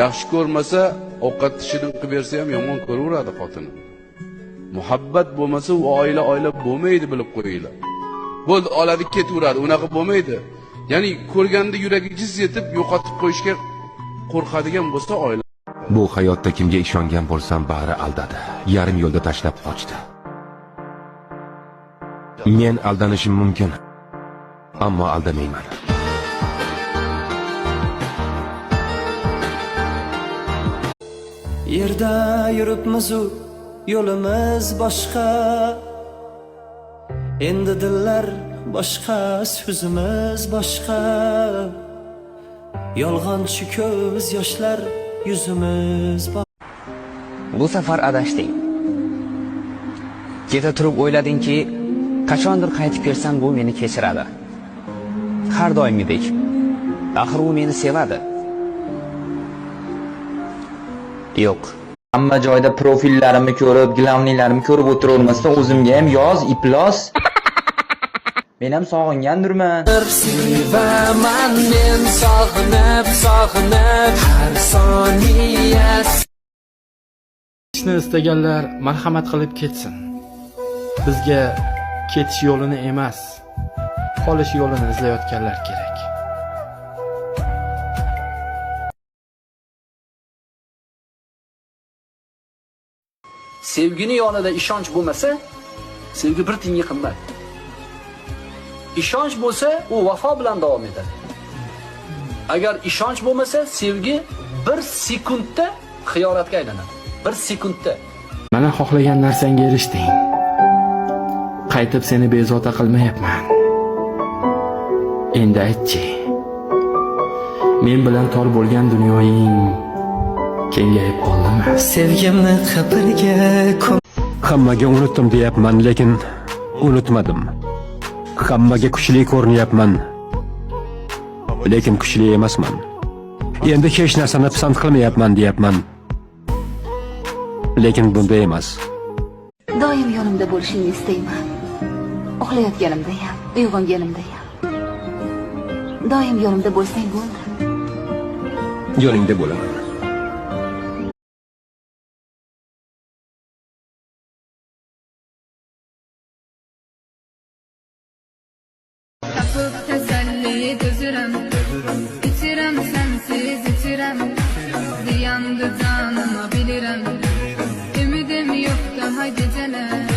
Yaxshi ko'rmasa, ovqat tishidan qilib bersa ham yomon ko'raveradi xotini. Muhabbat bo'lmasa, u oila bo'lmaydi, bilib qo'yinglar. Bo'ldi, oladi ketaveradi, unaqa bo'lmaydi. Ya'ni ko'rganda yuragi jiz etib yo'qotib qo'yishga qo'rqadigan bo'lsa oila. Bu hayotda kimga ishongan bo'lsam bari aldadi. Yarim yo'lda tashlab qochdi. Men aldanishim mumkin, ammo aldamayman. Yerda yuribmiz-u, yo'limiz boshqa. Endi dillar boshqa, so'zimiz boshqa. Yolg'onchi ko'z yoshlar, yuzimiz Bu safar adashding. Keta turib o'yladingki, qachondir qaytib kelsam bu meni kechiradi. Har doimgidek. Axir u meni sevadi. Yo'q. Hamma joyda profillarimni ko'rib, glamnilarimni ko'rib o'tiravermasdan o'zimga ham yoz, iplos. Men ham sog'ingandirman. Sevaman men sog'inib har soniya. Ishni istaganlar marhamat qilib ketsin. Bizga ketish yo'lini emas, qolish yo'lini izlayotganlar kerak. Sevgini yonida ishonch bo'lmasa, sevgi bir tiyinga qimmat. Ishonch bo'lsa, u vafo bilan davom etadi. Agar ishonch bo'lmasa, sevgi bir sekundda xiyonatga aylanadi. Bir sekundda. Mana xohlagan narsangga erishding. Qaytib seni bezovta qilmayapman. Endi aytchi. Men bilan tor bo'lgan dunyoying kengayib qoldimi? Sevgimni qabrga Hammaga unutdim deyapman, lekin unutmadim. Hammaga kuchli ko'rinyapman, lekin kuchli emasman. Endi hech narsani pisand qilmayapman deyapman, lekin bunday emas. Doim yonimda bo'lishingni istayman. Uxlayotganimda ham, uyg'onganimda ham. Doim yonimda bo'lsang bo'ldi. Yoningda bo'laman. Tapıp teselli gözürem, içirem sensiz içirem. Ziyandı canıma bilirim, ümidim yok daha geceler.